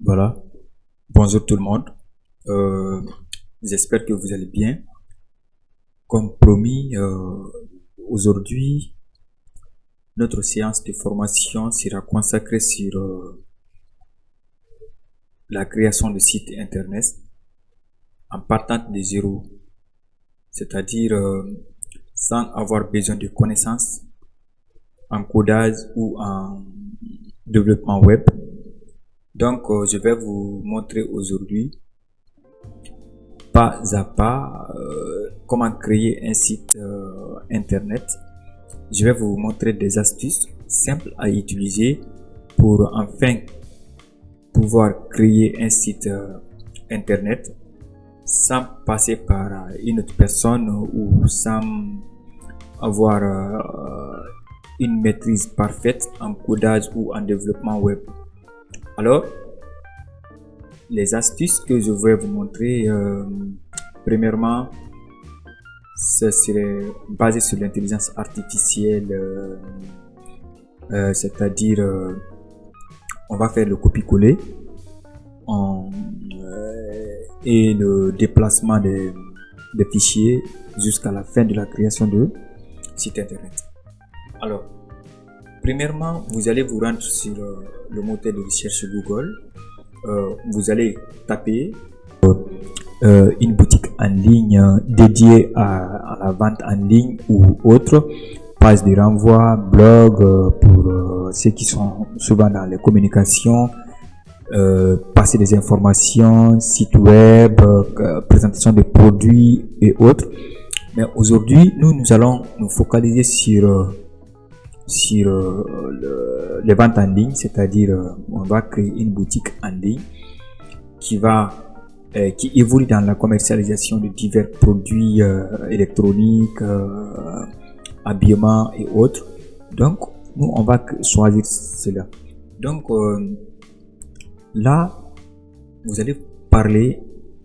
Voilà. Bonjour tout le monde. Euh, J'espère que vous allez bien. Comme promis, aujourd'hui, notre séance de formation sera consacrée sur la création de sites internet en partant de zéro, c'est-à-dire sans avoir besoin de connaissances en codage ou en développement web. Donc, je vais vous montrer aujourd'hui pas à pas comment créer un site internet. Je vais vous montrer des astuces simples à utiliser pour enfin pouvoir créer un site internet sans passer par une autre personne ou sans avoir une maîtrise parfaite en codage ou en développement web. Alors, les astuces que je vais vous montrer, premièrement, ce serait basé sur l'intelligence artificielle, c'est-à-dire on va faire le copier-coller et le déplacement des fichiers jusqu'à la fin de la création de site internet. Alors, premièrement, vous allez vous rendre sur le moteur de recherche Google. Vous allez taper une boutique en ligne dédiée à la vente en ligne ou autre, page de renvoi, blog pour ceux qui sont souvent dans les communications, passer des informations, site web, présentation de produits et autres. Mais aujourd'hui, nous allons nous focaliser sur les ventes en ligne, c'est-à-dire on va créer une boutique en ligne qui évolue dans la commercialisation de divers produits électroniques, habillement et autres. Donc, nous, on va choisir cela. Donc, là, vous allez parler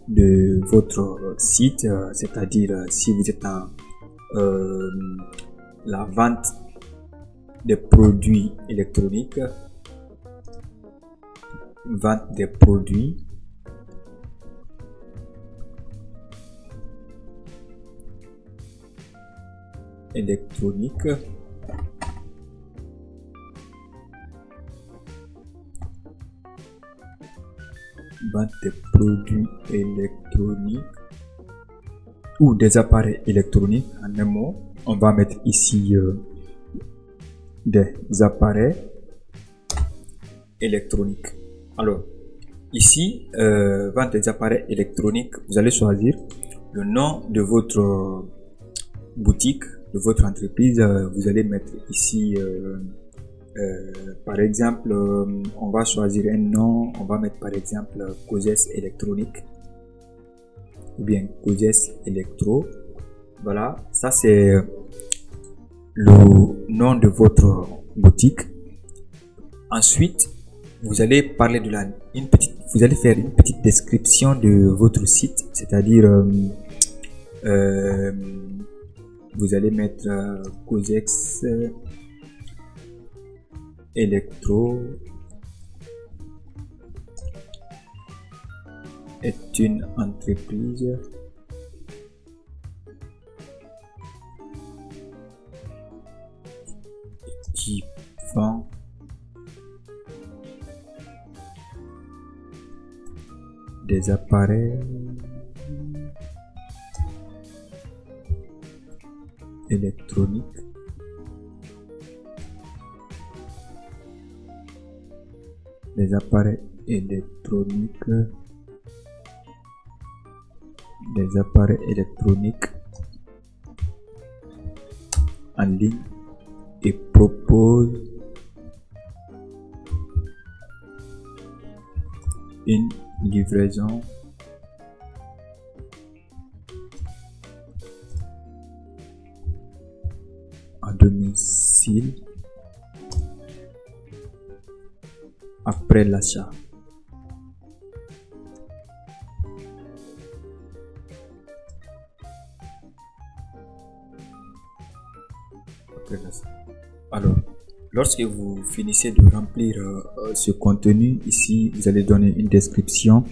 de votre site, c'est-à-dire si vous êtes dans la vente des produits électroniques, vente des produits électroniques, vente des produits électroniques ou des appareils électroniques. En un mot, on va mettre ici des appareils électroniques. Alors, ici, vente des appareils électroniques, vous allez choisir le nom de votre boutique, de votre entreprise. Vous allez mettre ici, par exemple, on va choisir un nom, on va mettre par exemple Cogès électronique ou bien Cogès électro. Voilà, ça c'est le nom de votre boutique. Ensuite, vous allez parler de vous allez faire une petite description de votre site, c'est-à-dire vous allez mettre Cogès électro est une entreprise qui vend des appareils électroniques en ligne et propose une livraison à domicile après l'achat. Alors, Lorsque vous finissez de remplir ce contenu, ici, vous allez donner une description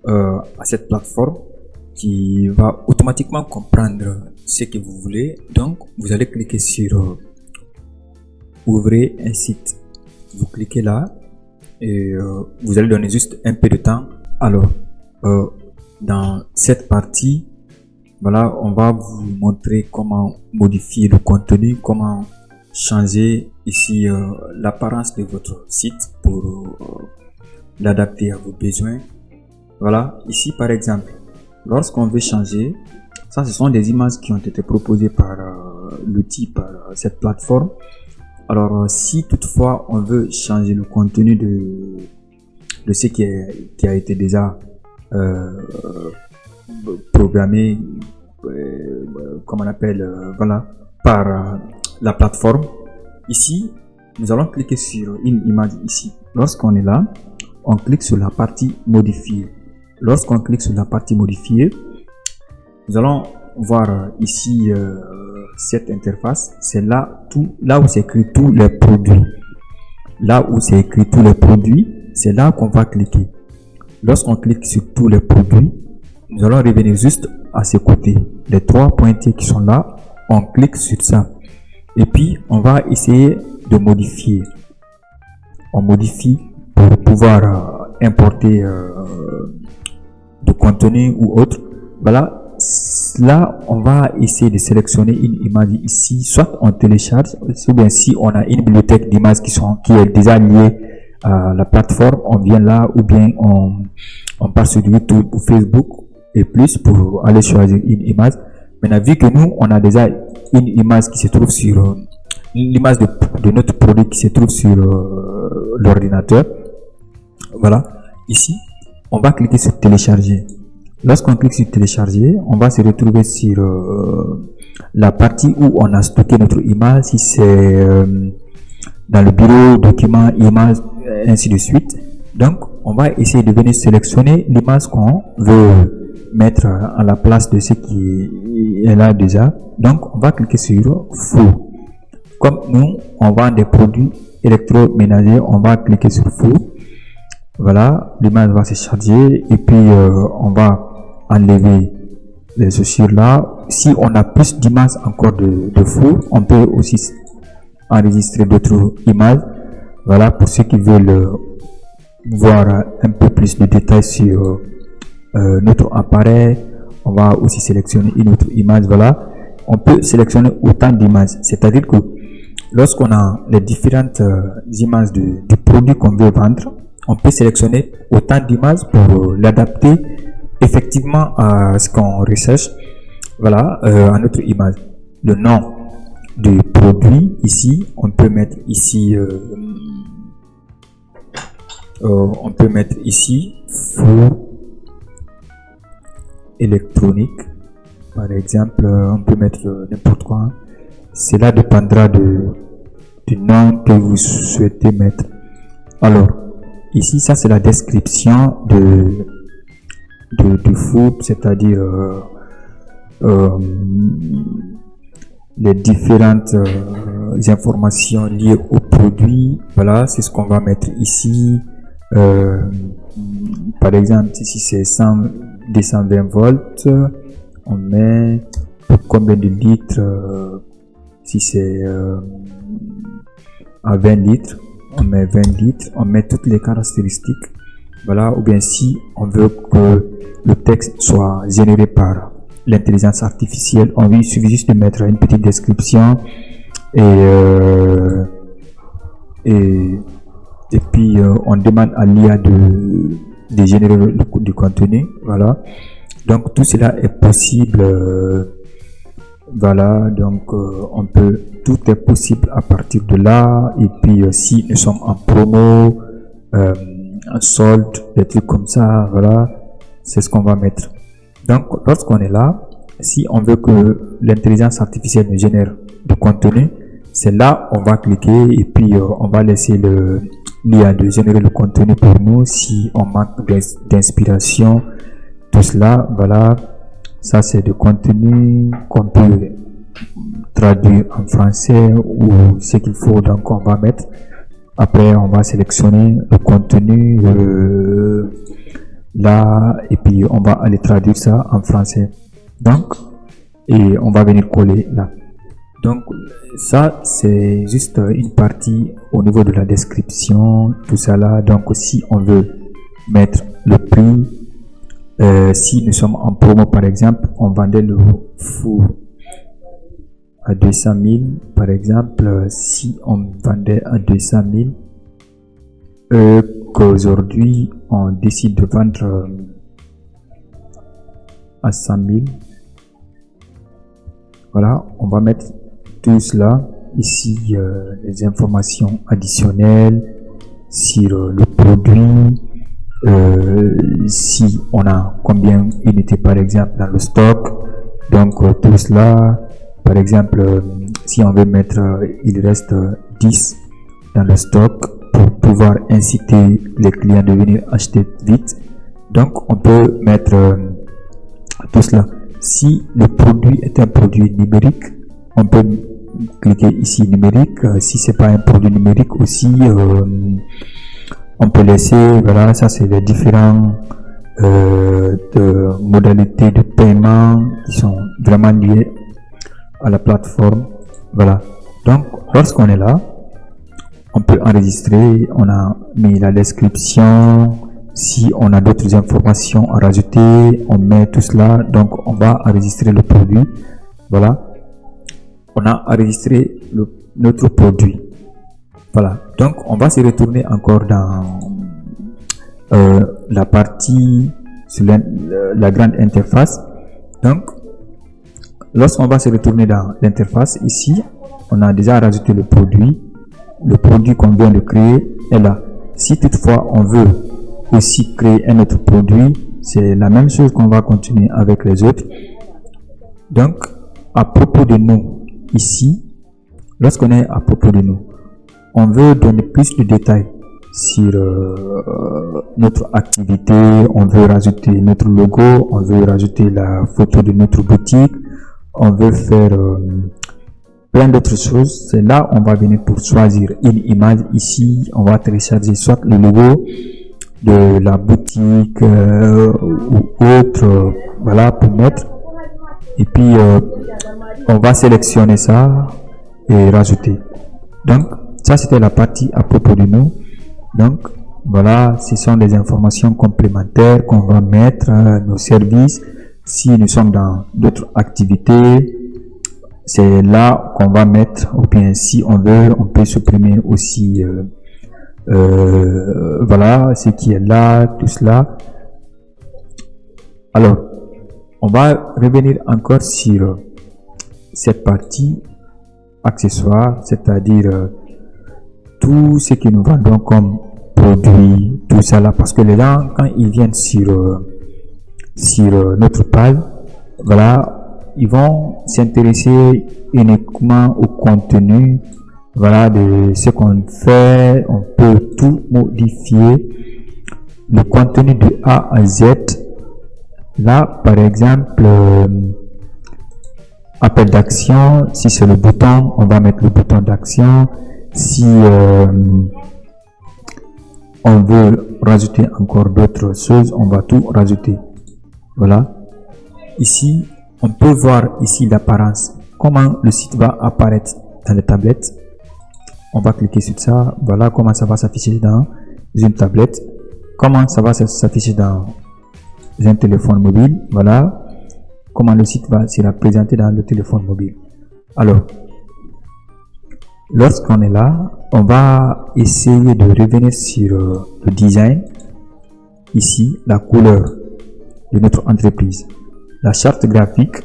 à cette plateforme qui va automatiquement comprendre ce que vous voulez. Donc, vous allez cliquer sur ouvrir un site. Vous cliquez là et vous allez donner juste un peu de temps. Alors, dans cette partie, voilà, on va vous montrer comment modifier le contenu, comment changer ici l'apparence de votre site pour l'adapter à vos besoins. Voilà, ici par exemple, lorsqu'on veut changer, ça ce sont des images qui ont été proposées par l'outil, par cette plateforme. Alors si toutefois on veut changer le contenu de ce qui a été déjà programmé, comme on appelle, voilà, par la plateforme, ici nous allons cliquer sur une image ici. Lorsqu'on est là, on clique sur la partie modifier. Lorsqu'on clique sur la partie modifier, nous allons voir ici cette interface. C'est là où c'est écrit tous les produits. Là où c'est écrit tous les produits, c'est là qu'on va cliquer. Lorsqu'on clique sur tous les produits, nous allons revenir juste à ce côté. Les trois pointillés qui sont là, on clique sur ça. Et puis, on va essayer de modifier. On modifie pour pouvoir importer de contenu ou autre. Voilà. Là, on va essayer de sélectionner une image ici. Soit on télécharge, ou bien si on a une bibliothèque d'images qui est déjà liée à la plateforme, on vient là, ou bien on part sur YouTube ou Facebook et plus pour aller choisir une image. Maintenant, vu que nous, on a déjà une image qui se trouve sur l'image de notre produit qui se trouve sur l'ordinateur. Voilà. Ici, on va cliquer sur télécharger. Lorsqu'on clique sur télécharger, on va se retrouver sur la partie où on a stocké notre image. Si c'est dans le bureau, document, image, ainsi de suite. Donc, on va essayer de venir sélectionner l'image qu'on veut mettre à la place de ce qui est là déjà. Donc, on va cliquer sur Full. Comme nous, on vend des produits électroménagers, on va cliquer sur Full. Voilà, l'image va se charger et puis on va enlever les chaussures là. Si on a plus d'images encore de Full, on peut aussi enregistrer d'autres images. Voilà, pour ceux qui veulent voir un peu plus de détails sur notre appareil, on va aussi sélectionner une autre image. Voilà, on peut sélectionner autant d'images, c'est-à-dire que lorsqu'on a les différentes images du produit qu'on veut vendre, on peut sélectionner autant d'images pour l'adapter effectivement à ce qu'on recherche. Voilà, à notre image. Le nom du produit ici, on peut mettre ici four électronique par exemple. On peut mettre n'importe quoi. Cela dépendra du nom que vous souhaitez mettre. Alors ici, ça c'est la description du food, c'est-à-dire les différentes informations liées au produit. Voilà, c'est ce qu'on va mettre ici. Par exemple, ici c'est 220 volts. On met combien de litres. Si c'est à 20 litres, on met 20 litres. On met toutes les caractéristiques. Voilà, ou bien si on veut que le texte soit généré par l'intelligence artificielle, il suffit juste de mettre une petite description et puis on demande à l'IA de générer du contenu. Voilà, donc tout cela est possible. Voilà, donc tout est possible à partir de là. Et puis si nous sommes en promo, en solde, des trucs comme ça, voilà, c'est ce qu'on va mettre. Donc lorsqu'on est là, si on veut que l'intelligence artificielle nous génère du contenu, c'est là on va cliquer et puis on va laisser l'IA de générer le contenu pour nous. Si on manque d'inspiration, tout cela, voilà, ça c'est du contenu qu'on peut traduire en français ou ce qu'il faut, donc on va mettre. Après, on va sélectionner le contenu là et puis on va aller traduire ça en français. Donc, et on va venir coller là. Donc, ça, c'est juste une partie au niveau de la description, tout ça là. Donc, si on veut mettre le prix, si nous sommes en promo par exemple, on vendait le four à 200 000 par exemple. Si on vendait à 200 000, qu'aujourd'hui on décide de vendre à 100 000, voilà, on va mettre tout cela ici, les informations additionnelles sur le produit, si on a combien d'unités par exemple dans le stock, donc tout cela. Par exemple, si on veut mettre, il reste 10 dans le stock pour pouvoir inciter les clients de venir acheter vite. Donc, on peut mettre tout cela. Si le produit est un produit numérique, on peut cliquer ici numérique. Si c'est pas un produit numérique aussi, on peut laisser, voilà, ça c'est les différents modalités de paiement qui sont vraiment liées à la plateforme. Voilà, donc lorsqu'on est là, on peut enregistrer, on a mis la description, si on a d'autres informations à rajouter, on met tout cela. Donc on va enregistrer le produit. Voilà, on a enregistré notre produit. Voilà, donc on va se retourner encore dans la partie sur la grande interface. Donc lorsqu'on va se retourner dans l'interface, ici, on a déjà rajouté le produit qu'on vient de créer est là. Si toutefois on veut aussi créer un autre produit, c'est la même chose qu'on va continuer avec les autres. Donc, à propos de nous, ici, lorsqu'on est à propos de nous, on veut donner plus de détails sur notre activité, on veut rajouter notre logo, on veut rajouter la photo de notre boutique, on veut faire plein d'autres choses. C'est là on va venir pour choisir une image. Ici on va télécharger soit le logo de la boutique ou autre, voilà, pour mettre, et puis on va sélectionner ça et rajouter. Donc ça c'était la partie à propos de nous. Donc voilà, ce sont des informations complémentaires qu'on va mettre, nos services. Si nous sommes dans d'autres activités, c'est là qu'on va mettre, ou bien si on veut, on peut supprimer aussi, voilà, ce qui est là, tout cela. Alors, on va revenir encore sur cette partie accessoires, c'est-à-dire tout ce que nous vendons comme produit, tout ça là, parce que les gens, quand ils viennent sur notre page, voilà, ils vont s'intéresser uniquement au contenu, voilà, de ce qu'on fait. On peut tout modifier, le contenu de A à Z. Là, par exemple, appel d'action, si c'est le bouton, on va mettre le bouton d'action. Si on veut rajouter encore d'autres choses, on va tout rajouter. Voilà. Ici, on peut voir ici l'apparence, comment le site va apparaître dans les tablettes. On va cliquer sur ça. Voilà comment ça va s'afficher dans une tablette. Comment ça va s'afficher dans un téléphone mobile. Voilà comment le site va se représenter dans le téléphone mobile. Alors, lorsqu'on est là, on va essayer de revenir sur le design. Ici, la couleur de notre entreprise. La charte graphique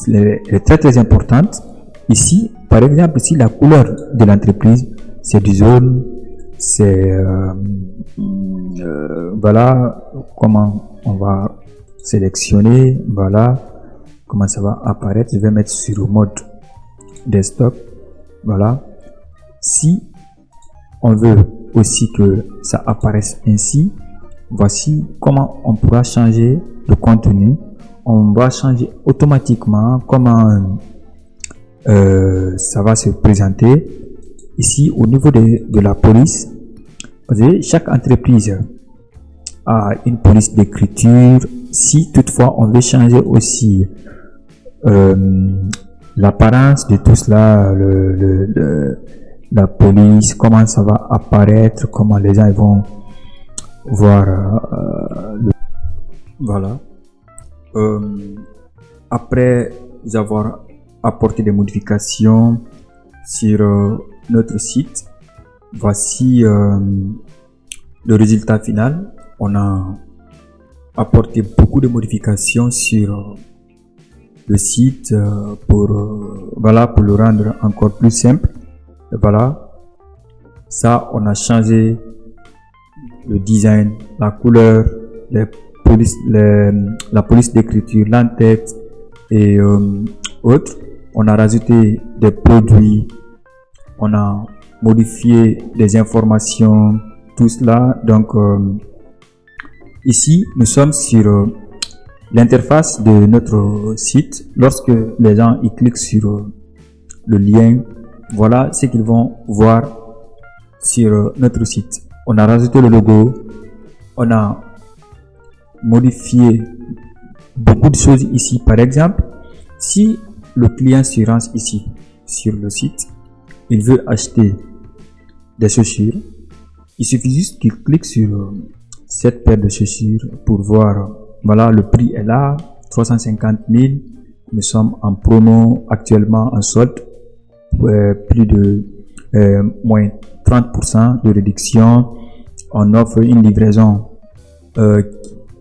est très très importante. Ici, par exemple, si la couleur de l'entreprise, c'est du jaune, c'est voilà comment on va sélectionner, voilà comment ça va apparaître. Je vais mettre sur le mode desktop. Voilà. Si on veut aussi que ça apparaisse ainsi, voici comment on pourra changer le contenu. On va changer automatiquement comment ça va se présenter. Ici, au niveau de la police, vous voyez, chaque entreprise a une police d'écriture. Si toutefois on veut changer aussi l'apparence de tout cela, la police, comment ça va apparaître, comment les gens vont voir voilà. Après avoir apporté des modifications sur notre site, voici le résultat final. On a apporté beaucoup de modifications sur le site pour le rendre encore plus simple. Et voilà, ça on a changé le design, la couleur, la police d'écriture, l'entête et autres. On a rajouté des produits, on a modifié des informations, tout cela. Donc ici nous sommes sur l'interface de notre site. Lorsque les gens y cliquent sur le lien, voilà ce qu'ils vont voir sur notre site. On a rajouté le logo, on a modifié beaucoup de choses ici. Par exemple, si le client se rend ici sur le site, il veut acheter des chaussures, il suffit juste qu'il clique sur cette paire de chaussures pour voir. Voilà, le prix est là, 350 000. Nous sommes en promo actuellement en solde, plus de moins 30% de réduction. On offre une livraison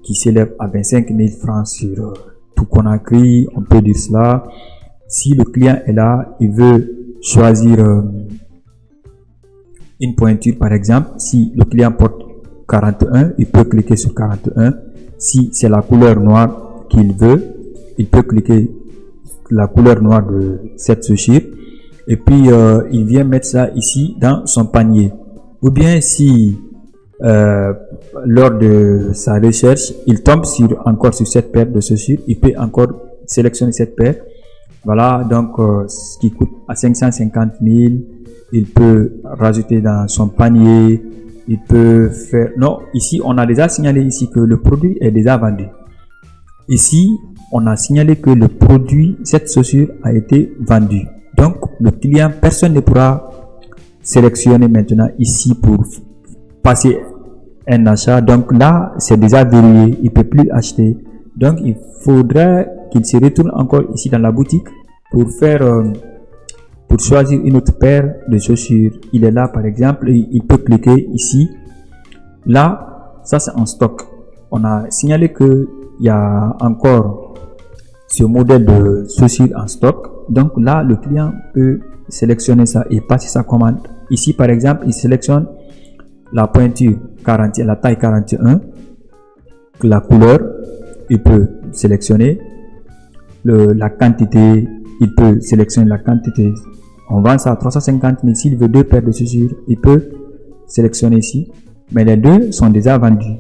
qui s'élève à 25 000 francs sur tout Conakry, on peut dire cela. Si le client est là, il veut choisir une pointure par exemple. Si le client porte 41, il peut cliquer sur 41. Si c'est la couleur noire qu'il veut, il peut cliquer la couleur noire de cette chaussure et puis il vient mettre ça ici dans son panier. Ou bien si lors de sa recherche, il tombe encore sur cette paire de chaussures, il peut encore sélectionner cette paire. Voilà, donc ce qui coûte à 550 000, il peut rajouter dans son panier. Il peut faire... Non, ici, on a déjà signalé ici que le produit est déjà vendu. Ici, on a signalé que le produit, cette chaussure a été vendue. Donc, le client, personne ne pourra sélectionner maintenant ici pour passer un achat. Donc là, c'est déjà verrouillé. Il ne peut plus acheter. Donc, il faudrait qu'il se retourne encore ici dans la boutique pour faire... pour choisir une autre paire de chaussures. Il est là par exemple, il peut cliquer ici. Là, ça c'est en stock. On a signalé que il y a encore ce modèle de chaussures en stock. Donc là, le client peut sélectionner ça et passer sa commande. Ici par exemple, il sélectionne la pointure 40, la taille 41, la couleur, il peut sélectionner la quantité, il peut sélectionner la quantité. On vend ça à 350 000. S'il veut deux paires de chaussures, il peut sélectionner ici. Mais les deux sont déjà vendus.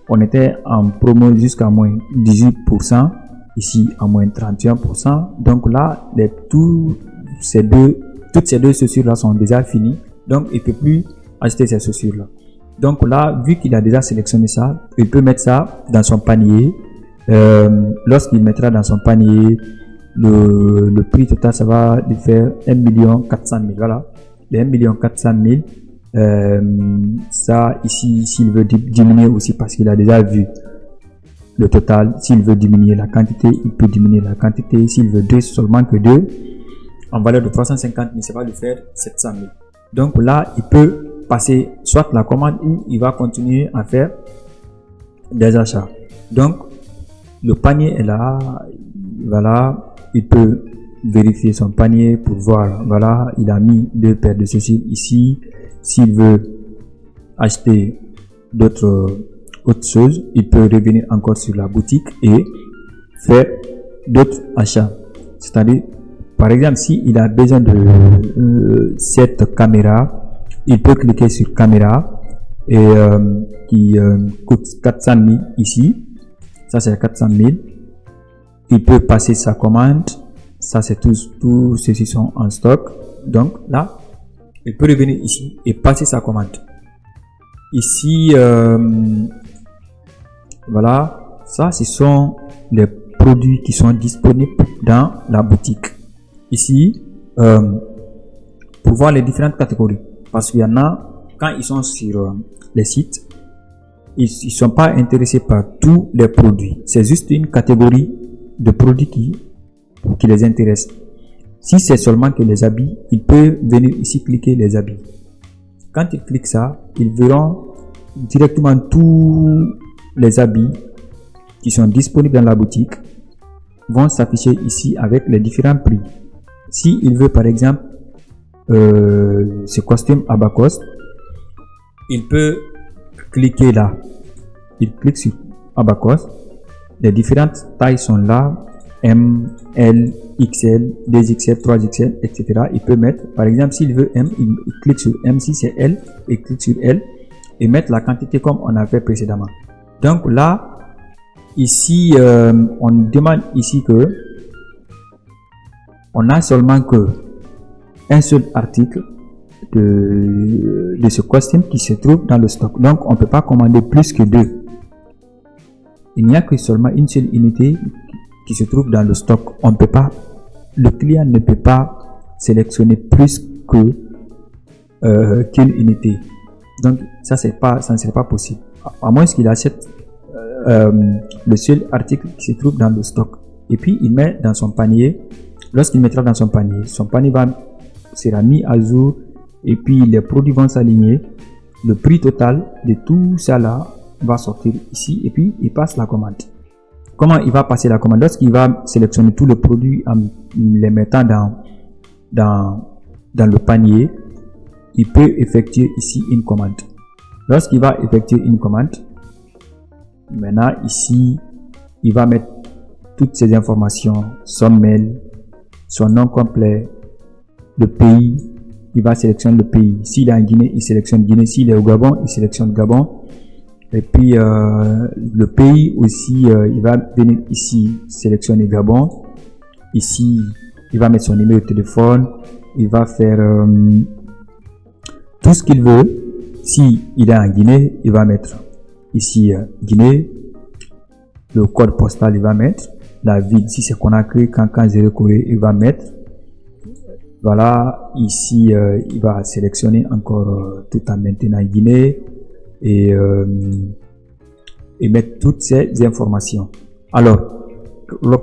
On était en promo jusqu'à moins 18%. Ici, à moins 31%. Donc là, toutes ces deux chaussures-là sont déjà finies. Donc, il ne peut plus acheter ces chaussures-là. Donc là, vu qu'il a déjà sélectionné ça, il peut mettre ça dans son panier. Lorsqu'il mettra dans son panier, le prix total, ça va lui faire 1 400 000. Voilà, les 1 400 000. Ça, ici, s'il veut diminuer aussi, parce qu'il a déjà vu le total, s'il veut diminuer la quantité, il peut diminuer la quantité. S'il veut seulement que deux, en valeur de 350 000, ça va lui faire 700 000. Donc là, il peut passer soit la commande ou il va continuer à faire des achats. Donc, le panier est là. Voilà. Il peut vérifier son panier pour voir, voilà, il a mis deux paires de chaussures ici. S'il veut acheter autre chose, il peut revenir encore sur la boutique et faire d'autres achats. C'est-à-dire, par exemple, s'il a besoin de cette caméra, il peut cliquer sur caméra et qui coûte 400 000 ici. Ça, c'est 400 000. Il peut passer sa commande. Ça, c'est tous ceux-ci sont en stock. Donc là, il peut revenir ici et passer sa commande. Ici, voilà, ça, ce sont les produits qui sont disponibles dans la boutique. Ici, pour voir les différentes catégories, parce qu'il y en a, quand ils sont sur les sites, ils sont pas intéressés par tous les produits. C'est juste une catégorie de produits qui les intéresse. Si c'est seulement que les habits, ils peuvent venir ici cliquer les habits. Quand ils cliquent ça, ils verront directement tous les habits qui sont disponibles dans la boutique vont s'afficher ici avec les différents prix. Si il veut par exemple ce costume à bas cost, il peut cliquer là. Il clique sur à bas cost. Les différentes tailles sont là. M, L, XL, 2XL, 3XL, etc. Il peut mettre, par exemple, s'il veut M, il clique sur M. Si c'est L, il clique sur L et mettre la quantité comme on a fait précédemment. Donc là, ici, on demande ici que on a seulement que un seul article de ce costume qui se trouve dans le stock. Donc, on ne peut pas commander plus que 2. Il n'y a que seulement une seule unité qui se trouve dans le stock. On ne peut pas, le client ne peut pas sélectionner plus que qu'une unité. Donc, ça ne serait pas possible. À moins qu'il achète le seul article qui se trouve dans le stock. Et puis, il met dans son panier. Lorsqu'il mettra dans son panier sera mis à jour et puis les produits vont s'aligner. Le prix total de tout ça là va sortir ici et puis il passe la commande. Comment il va passer la commande? Lorsqu'il va sélectionner tous les produits en les mettant dans le panier, il peut effectuer ici une commande. Lorsqu'il va effectuer une commande, maintenant ici, il va mettre toutes ces informations, son mail, son nom complet, le pays, il va sélectionner le pays. S'il est en Guinée, il sélectionne Guinée. S'il est au Gabon, il sélectionne Gabon. Et puis le pays aussi, il va venir ici sélectionner Gabon. Ici, il va mettre son numéro de téléphone. Il va faire tout ce qu'il veut. Si il est en Guinée, il va mettre ici Guinée. Le code postal, il va mettre. La ville, si c'est Conakry, Kankan, Zéro Corée, il va mettre. Voilà, ici, il va sélectionner encore tout en maintenant Guinée et mettre toutes ces informations. Alors,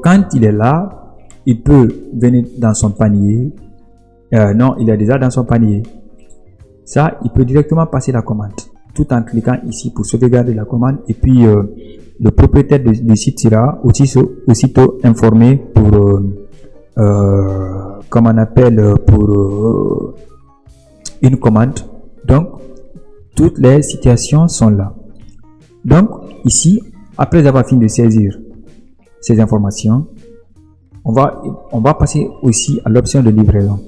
quand il est là, il peut venir dans son panier. Non, il est déjà dans son panier. Ça, il peut directement passer la commande tout en cliquant ici pour sauvegarder la commande. Et puis, le propriétaire du site sera aussitôt informé pour comme on appelle pour une commande. Donc toutes les situations sont là. Donc ici, après avoir fini de saisir ces informations, on va passer aussi à l'option de livraison.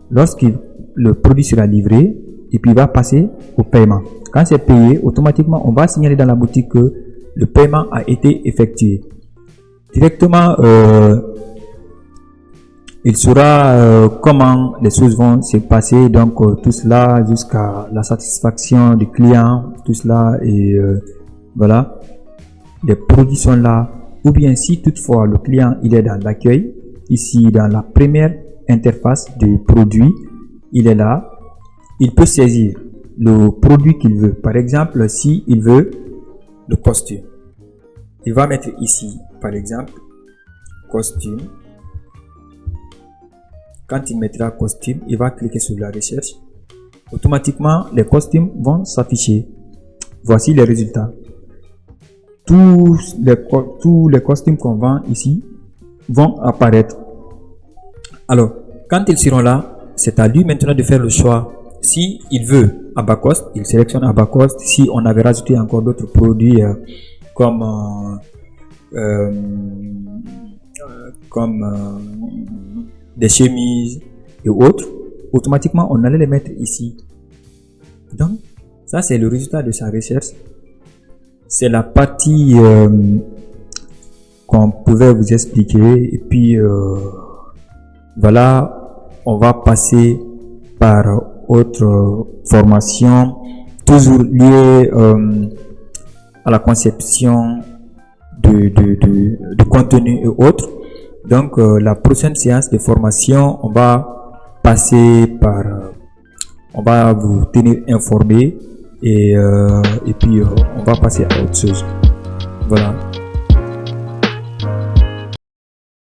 Lorsque le produit sera livré, et puis il va passer au paiement. Quand c'est payé, automatiquement on va signaler dans la boutique que le paiement a été effectué. Directement il saura comment les choses vont se passer, donc tout cela jusqu'à la satisfaction du client, tout cela et voilà, les produits sont là. Ou bien si toutefois le client il est dans l'accueil, ici dans la première interface du produit, il est là, il peut saisir le produit qu'il veut. Par exemple, si il veut le costume, il va mettre ici par exemple costume. Quand il mettra costume, il va cliquer sur la recherche. Automatiquement, les costumes vont s'afficher. Voici les résultats. Tous les costumes qu'on vend ici vont apparaître. Alors, quand ils seront là, c'est à lui maintenant de faire le choix. Si il veut à bas cost, il sélectionne à bas cost. Si on avait rajouté encore d'autres produits comme des chemises et autres, automatiquement on allait les mettre ici. Donc ça c'est le résultat de sa recherche. C'est la partie qu'on pouvait vous expliquer. Et puis Voilà, on va passer par autre formation, toujours liée à la conception de contenu et autres. Donc, la prochaine séance de formation, on va passer par, on va vous tenir informé et puis on va passer à autre chose. Voilà.